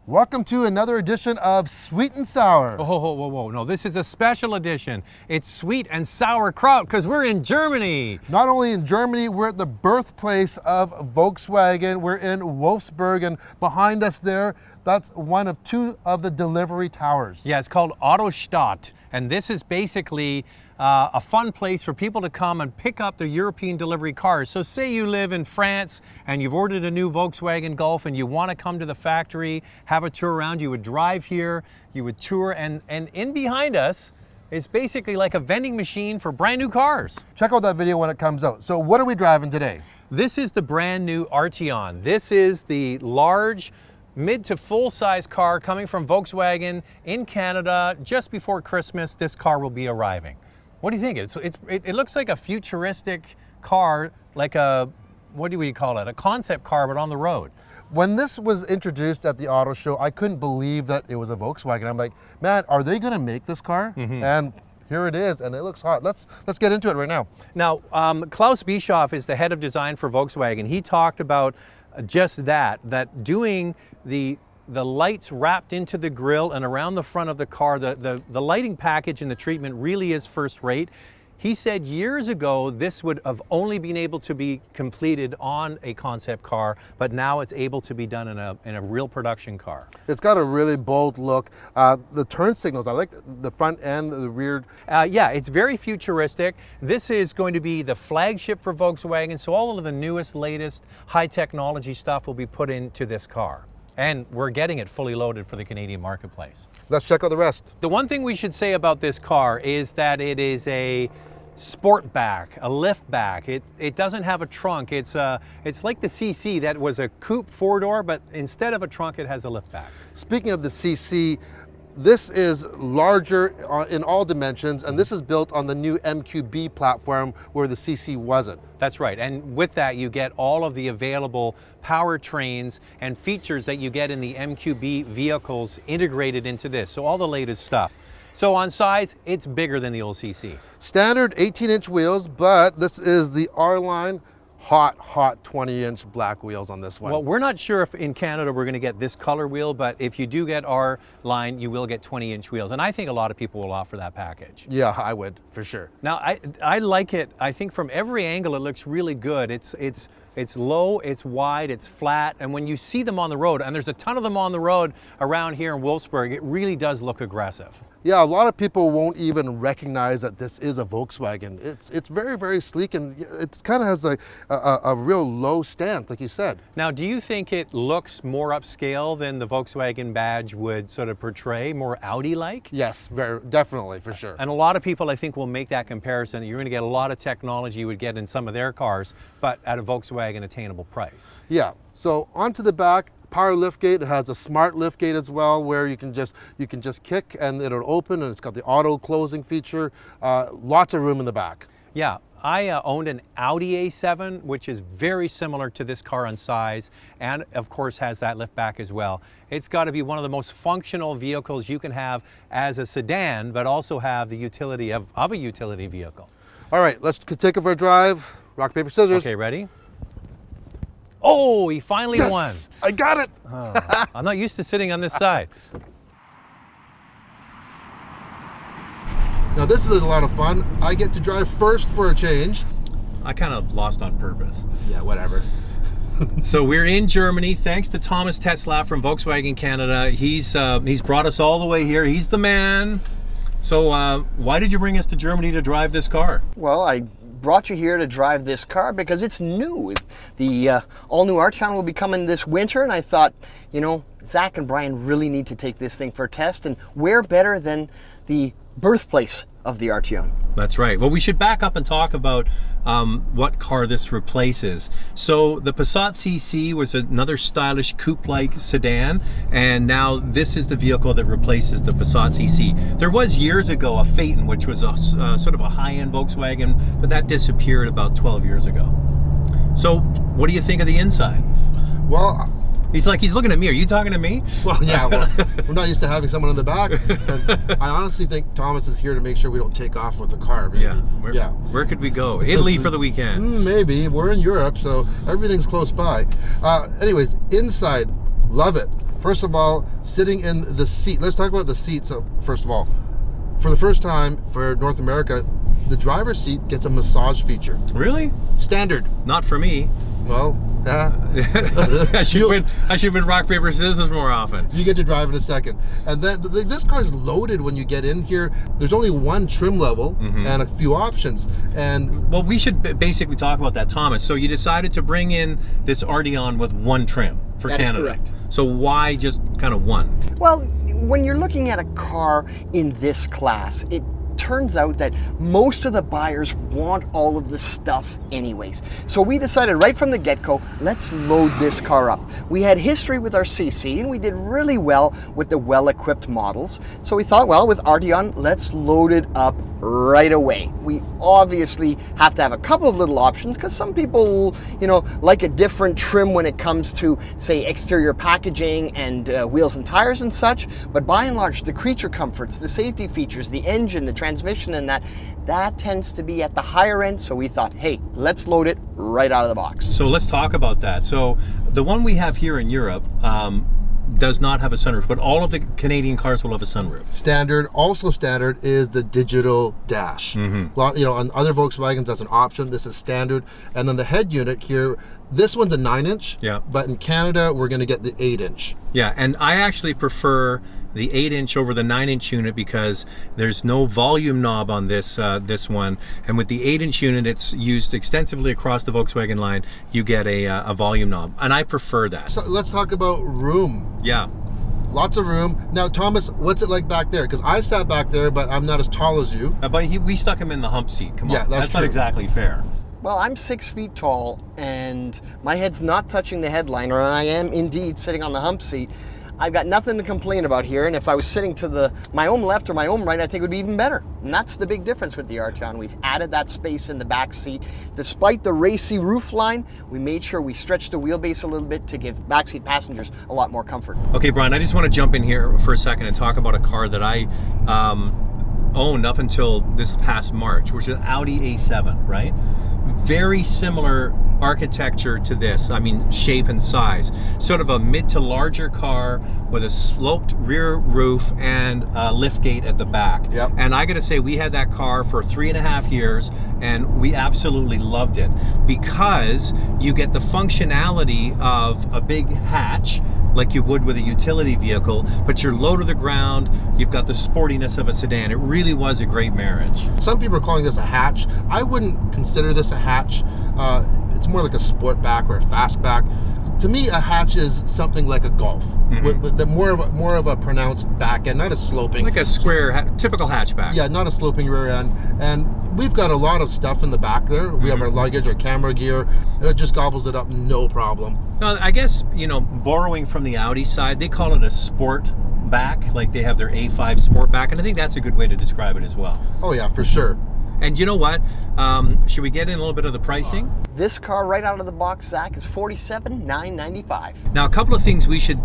Welcome to another edition of Sweet and Sour. Oh, whoa. No, this is a special edition. It's sweet and sauerkraut because we're in Germany. Not only in Germany, we're at the birthplace of Volkswagen. We're in Wolfsburg, and behind us there, that's one of two of the delivery towers. Yeah, it's called Autostadt, and this is basically a fun place for people to come and pick up their European delivery cars. So say you live in France and you've ordered a new Volkswagen Golf and you want to come to the factory, have a tour around, you would drive here, you would tour, and in behind us is basically like a vending machine for brand new cars. Check out that video when it comes out. So what are we driving today? This is the brand new Arteon. This is the large mid to full size car coming from Volkswagen in Canada. Just before Christmas, this car will be arriving. What do you think? It looks like a futuristic car, like a, what do we call it? A concept car, but on the road. When this was introduced at the auto show, I couldn't believe that it was a Volkswagen. I'm like, man, are they gonna make this car? And here it is, and it looks hot. Let's get into it right now. Now, Klaus Bischoff is the head of design for Volkswagen. He talked about just that doing the lights wrapped into the grille and around the front of the car, the lighting package and the treatment really is first rate. He said years ago this would have only been able to be completed on a concept car, but now it's able to be done in a real production car. It's got a really bold look. The turn signals, I like the front and the rear. Yeah, it's very futuristic. This is going to be the flagship for Volkswagen, so all of the newest, latest, high technology stuff will be put into this car. And we're getting it fully loaded for the Canadian marketplace. Let's check out the rest. The one thing we should say about this car is that it is a sportback, a liftback. It doesn't have a trunk. It's like the CC that was a coupe four-door, but instead of a trunk, it has a liftback. Speaking of the CC, this is larger in all dimensions, and this is built on the new MQB platform where the CC wasn't. That's right, and with that you get all of the available powertrains and features that you get in the MQB vehicles integrated into this, so all the latest stuff. So on size, it's bigger than the old CC. Standard 18-inch wheels, but this is the R-Line. Hot 20-inch black wheels on this one. Well, we're not sure if in Canada we're going to get this color wheel, but if you do get our line, you will get 20-inch wheels. And I think a lot of people will offer that package. Yeah, I would, for sure. Now, I like it. I think from every angle it looks really good. It's low, it's wide, it's flat, and when you see them on the road, and there's a ton of them on the road around here in Wolfsburg, it really does look aggressive. Yeah, a lot of people won't even recognize that this is a Volkswagen. It's very, very sleek, and it kind of has a real low stance, like you said. Now, do you think it looks more upscale than the Volkswagen badge would sort of portray, more Audi-like? Yes, definitely, for sure. And a lot of people, I think, will make that comparison. You're going to get a lot of technology you would get in some of their cars, but at a Volkswagen attainable price. Yeah, so onto the back. Power liftgate. It has a smart liftgate as well, where you can just kick and it'll open, and it's got the auto closing feature. Lots of room in the back. Yeah, I owned an Audi A7, which is very similar to this car in size, and of course has that lift back as well. It's got to be one of the most functional vehicles you can have as a sedan, but also have the utility of a utility vehicle. All right, let's take it for a drive. Rock, paper, scissors. Okay, ready? Oh, he finally won. I got it. Oh, I'm not used to sitting on this side. Now this is a lot of fun. I get to drive first for a change. I kind of lost on purpose. Yeah, whatever. So we're in Germany, thanks to Thomas Tetzlaff from Volkswagen Canada. He's brought us all the way here. He's the man. So why did you bring us to Germany to drive this car? Well, I brought you here to drive this car because it's new. The all-new Arteon will be coming this winter, and I thought, you know, Zach and Brian really need to take this thing for a test, and where better than the birthplace of the Arteon. That's right. Well, we should back up and talk about what car this replaces. So the Passat CC was another stylish coupe-like sedan, and now this is the vehicle that replaces the Passat CC. There was years ago a Phaeton, which was a sort of a high-end Volkswagen, but that disappeared about 12 years ago. So what do you think of the inside? Well, He's looking at me. Are you talking to me? Well, yeah, well, we're not used to having someone in the back. And I honestly think Thomas is here to make sure we don't take off with the car, maybe. Yeah. Where could we go? Italy for the weekend. Maybe. We're in Europe, so everything's close by. Anyways, inside, Love it. First of all, sitting in the seat. Let's talk about the seats. First of all, for the first time for North America, the driver's seat gets a massage feature. Really? Standard. Not for me. Well, I should win rock, paper, scissors more often. you get to drive in a second. And then this car is loaded when you get in here. There's only one trim level and a few options. And well, we should basically talk about that, Thomas. So you decided to bring in this Arteon with one trim for That is Canada. correct. So why just kind of one? Well, when you're looking at a car in this class, it turns out that most of the buyers want all of the stuff anyways. So we decided right from the get-go, let's load this car up. We had history with our CC and we did really well with the well-equipped models. So we thought, well, with Arteon, let's load it up right away. We obviously have to have a couple of little options because some people, like a different trim when it comes to, say, exterior packaging and wheels and tires and such. But by and large, the creature comforts, the safety features, the engine, the transmission, and that tends to be at the higher end. So we thought, hey, let's load it right out of the box. So let's talk about that. So the one we have here in Europe does not have a sunroof, but all of the Canadian cars will have a sunroof. standard, also standard, is the digital dash. On other Volkswagens, that's an option. This is standard. And then the head unit here, this one's a 9-inch. Yeah. But in Canada, we're going to get the 8-inch. Yeah, and I actually prefer the 8-inch over the 9-inch unit because there's no volume knob on this one, and with the 8-inch unit, it's used extensively across the Volkswagen line. You get a volume knob, and I prefer that. So let's talk about room. Yeah. Lots of room. Now, Thomas, what's it like back there? Because I sat back there, but I'm not as tall as you. But we stuck him in the hump seat. Come on, Yeah, that's not true. exactly fair. Well, I'm 6 feet tall and my head's not touching the headliner, and I am indeed sitting on the hump seat. I've got nothing to complain about here, and if I was sitting to my own left or my own right, I think it would be even better. And that's the big difference with the Arteon. We've added that space in the back seat. Despite the racy roof line, we made sure we stretched the wheelbase a little bit to give backseat passengers a lot more comfort. Okay, Brian, I just want to jump in here for a second and talk about a car that I owned up until this past March, which is an Audi A7, right? Very similar architecture to this. I mean, shape and size. Sort of a mid to larger car with a sloped rear roof and a lift gate at the back. Yep. And I gotta say, we had that car for 3.5 years and we absolutely loved it because you get the functionality of a big hatch like you would with a utility vehicle, but you're low to the ground, you've got the sportiness of a sedan. It really was a great marriage. Some people are calling this a hatch. I wouldn't consider this a hatch. It's more like a sportback or a fastback. To me, a hatch is something like a Golf, with the more of a pronounced back end, not a sloping. Like a square, typical hatchback. Yeah, not a sloping rear end. And we've got a lot of stuff in the back there. We have our luggage, our camera gear, and it just gobbles it up, no problem. Now, I guess, borrowing from the Audi side, they call it a sportback, like they have their A5 sportback, and I think that's a good way to describe it as well. Oh yeah, for sure. And you know what? Should we get in a little bit of the pricing? This car right out of the box, Zach, is $47,995. Now, a couple of things we should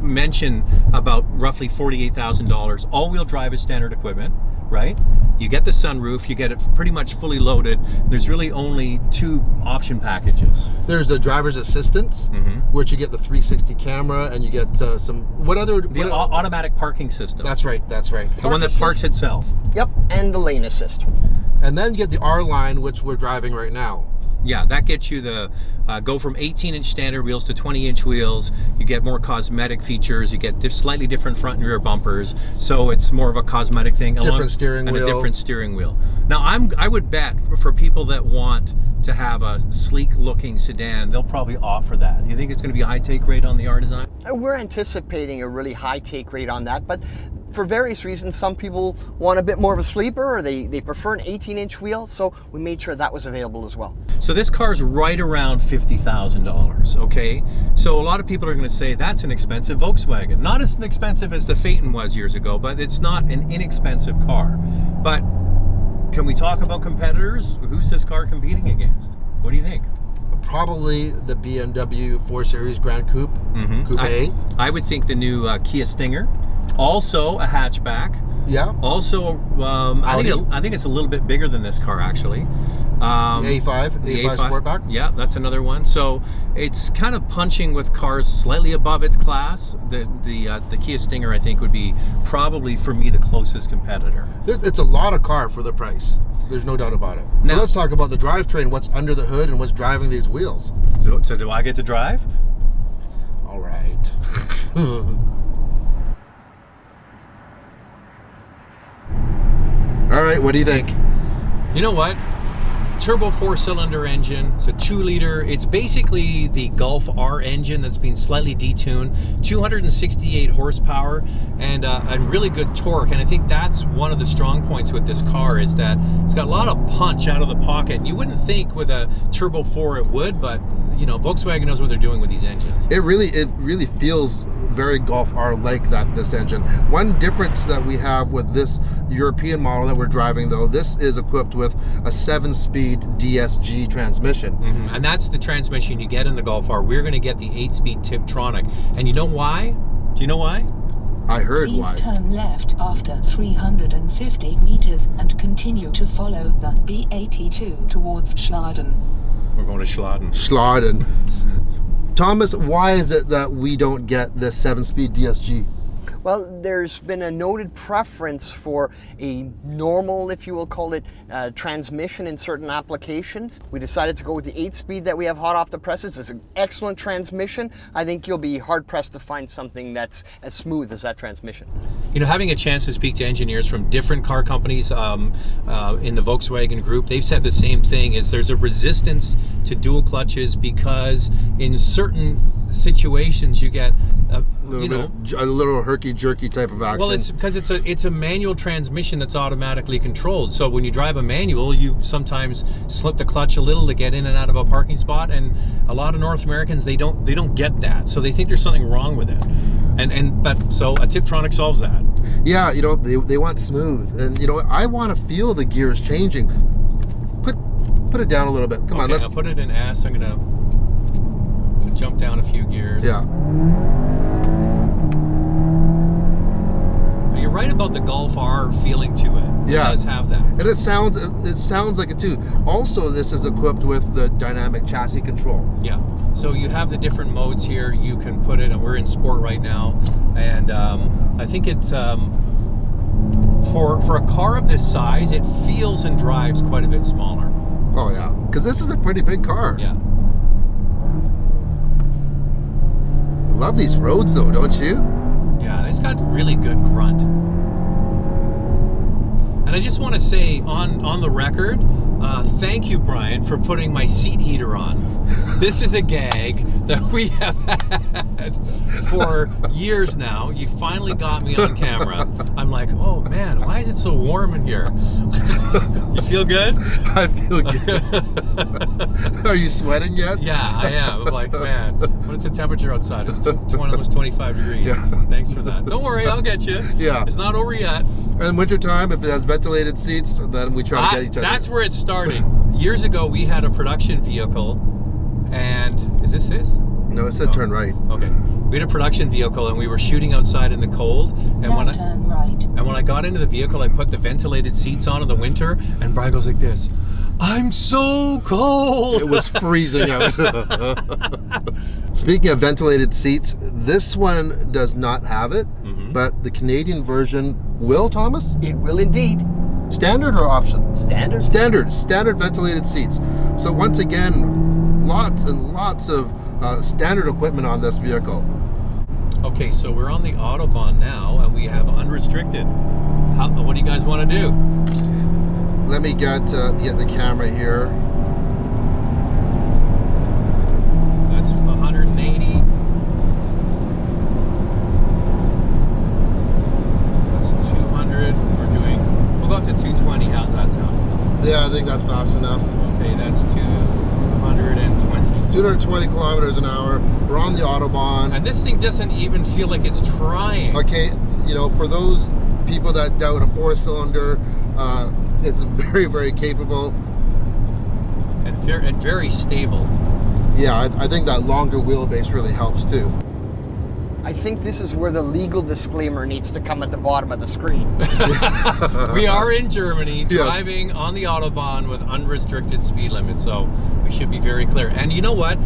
mention about roughly $48,000. All-wheel drive is standard equipment, right? You get the sunroof, you get it pretty much fully loaded. There's really only 2 option packages. There's a driver's assistance, which you get the 360 camera, and you get some The automatic parking system. That's right. The one that parks itself. Yep, and the lane assist. And then you get the R line, which we're driving right now. Yeah, that gets you the go from 18-inch standard wheels to 20-inch wheels. You get more cosmetic features. You get slightly different front and rear bumpers. So it's more of a cosmetic thing. Different steering wheel. And a different steering wheel. Now, I would bet for people that want to have a sleek-looking sedan, they'll probably opt for that. You think it's going to be a high take rate on the R design? We're anticipating a really high take rate on that, but for various reasons, some people want a bit more of a sleeper, or they prefer an 18-inch wheel, so we made sure that was available as well. So this car is right around $50,000, okay? So a lot of people are going to say that's an expensive Volkswagen. Not as expensive as the Phaeton was years ago, but it's not an inexpensive car. But can we talk about competitors? Who's this car competing against? What do you think? Probably the BMW 4 Series Grand Coupe, Coupe. I would think the new Kia Stinger, also a hatchback. Yeah. Also, I think it's a little bit bigger than this car, actually. The A5 Sportback. Yeah, that's another one. So it's kind of punching with cars slightly above its class. The Kia Stinger, I think, would be probably for me the closest competitor. It's a lot of car for the price. There's no doubt about it. So Now, let's talk about the drivetrain. What's under the hood and what's driving these wheels? So do I get to drive? All right. All right. What do you think? You know what? Turbo 4-cylinder engine. It's a 2-liter. It's basically the Golf R engine that's been slightly detuned. 268 horsepower and really good torque. And I think that's one of the strong points with this car is that it's got a lot of punch out of the pocket. And you wouldn't think with a Turbo 4 it would, but you know, Volkswagen knows what they're doing with these engines. It really feels very Golf R like that, this engine. One difference that we have with this European model that we're driving, though, this is equipped with a 7-speed DSG transmission. And that's the transmission you get in the Golf R. We're going to get the 8-speed Tiptronic. And you know why? Do you know why? I heard why. Please turn left after 350 meters and continue to follow the B82 towards Schladen. We're going to Schladen. Schladen. Thomas, why is it that we don't get this 7-speed DSG? Well, there's been a noted preference for a normal, if you will call it, transmission in certain applications. We decided to go with the 8-speed that we have hot off the presses. It's an excellent transmission. I think you'll be hard-pressed to find something that's as smooth as that transmission. You know, having a chance to speak to engineers from different car companies in the Volkswagen group, they've said the same thing, is there's a resistance to dual clutches because in certain situations you get a little herky-jerky type of action. Well, it's because it's a manual transmission that's automatically controlled. So when you drive a manual, you sometimes slip the clutch a little to get in and out of a parking spot, and a lot of North Americans they don't get that, so they think there's something wrong with it. But so a Tiptronic solves that. Yeah, you know, they want smooth, and you know, I want to feel the gears changing. Put it down a little bit. Come on, let's. I'll put it in S. I'm gonna jump down a few gears. Yeah. You're right about the Golf R feeling to it. Yeah. It does have that. And it sounds like it too. Also, this is equipped with the dynamic chassis control. Yeah. So you have the different modes here. You can put it, and we're in sport right now. And I think it's for a car of this size, it feels and drives quite a bit smaller. Oh yeah, because this is a pretty big car. Yeah. I love these roads though, don't you? Yeah, it's got really good grunt. And I just want to say on the record, thank you, Brian, for putting my seat heater on. This is a gag that we have had for years now. You finally got me on camera. I'm like, oh man, why is it so warm in here? You feel good? I feel good. Are you sweating yet? Yeah, I am. I'm like, man, what's the temperature outside? It's almost 25 degrees. Yeah. Thanks for that. Don't worry, I'll get you. Yeah. It's not over yet. And wintertime, if it has ventilated seats, then we try to get each other. That's where it's starting. Years ago, we had a production vehicle, and is this it? No, it said turn right. Okay. We had a production vehicle, and we were shooting outside in the cold. And Now turn right. And when I got into the vehicle, I put the ventilated seats on in the winter, and Brian goes like this, "I'm so cold." It was freezing out. Speaking of ventilated seats, this one does not have it, but the Canadian version will, Thomas? It will indeed. Standard or option? Standard. Standard ventilated seats. So once again, lots and lots of standard equipment on this vehicle. Okay, so we're on the Autobahn now, and we have unrestricted. What do you guys want to do? Let me get the camera here. That's 180. That's 200. We'll go up to 220. How's that sound? Yeah, I think that's fast enough. Okay, that's 220. 220 kilometers an hour. We're on the Autobahn. And this thing doesn't even feel like it's trying. Okay, you know, for those people that doubt a 4-cylinder, it's very, very capable. And very stable. Yeah, I think that longer wheelbase really helps too. I think this is where the legal disclaimer needs to come at the bottom of the screen. We are in Germany, Yes. driving on the Autobahn with unrestricted speed limit, so we should be very clear. And you know what?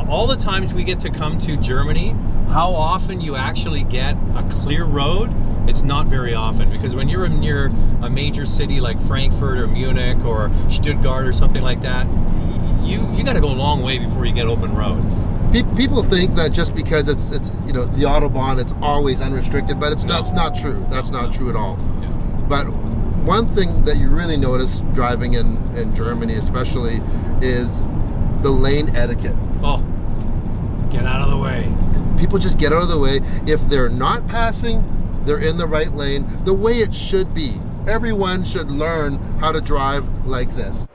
All the times we get to come to Germany, how often you actually get a clear road, it's not very often, because when you're near a major city like Frankfurt or Munich or Stuttgart or something like that, you got to go a long way before you get open road. People think that just because it's the Autobahn, it's always unrestricted, but it's not true. That's not true at all. Yeah. But one thing that you really notice driving in Germany especially is the lane etiquette. Oh, get out of the way. People just get out of the way. If they're not passing, they're in the right lane, the way it should be. Everyone should learn how to drive like this.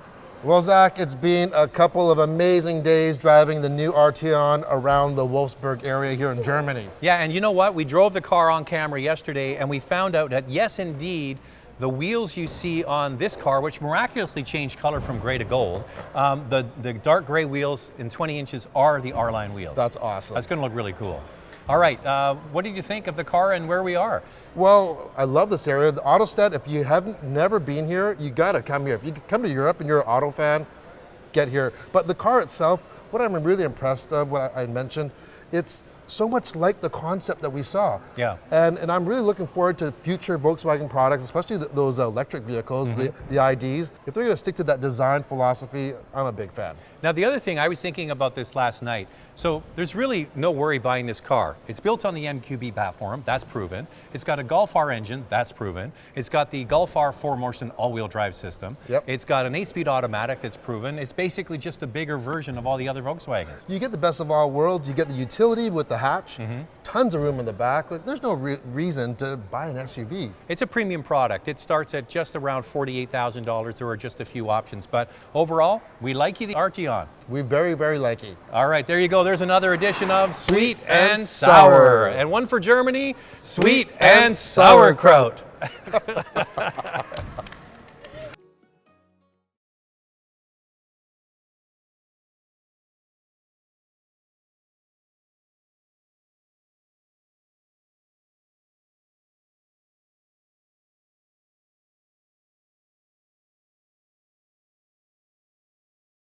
Well, Zach, it's been a couple of amazing days driving the new Arteon around the Wolfsburg area here in Germany. Yeah, and you know what? We drove the car on camera yesterday, and we found out that yes, indeed, the wheels you see on this car, which miraculously changed color from gray to gold, the dark gray wheels in 20 inches are the R-Line wheels. That's awesome. That's going to look really cool. All right, what did you think of the car and where we are? Well, I love this area. The Autostedt, if you haven't never been here, you gotta come here. If you come to Europe and you're an auto fan, get here. But the car itself, what I'm really impressed of, what I mentioned, it's so much like the concept that we saw. Yeah. And I'm really looking forward to future Volkswagen products, especially those electric vehicles, the IDs. If they're gonna stick to that design philosophy, I'm a big fan. Now, the other thing, I was thinking about this last night. So there's really no worry buying this car. It's built on the MQB platform, that's proven. It's got a Golf R engine, that's proven. It's got the Golf R 4Motion all-wheel drive system. Yep. It's got an 8-speed automatic, that's proven. It's basically just a bigger version of all the other Volkswagens. You get the best of all worlds. You get the utility with the hatch, tons of room in the back. Like, there's no reason to buy an SUV. It's a premium product. It starts at just around $48,000. There are just a few options, but overall, we like the Arteon. We very, very like it. All right, there you go. There's another edition of Sweet and and Sour. Sour. And one for Germany, Sweet and Sauerkraut.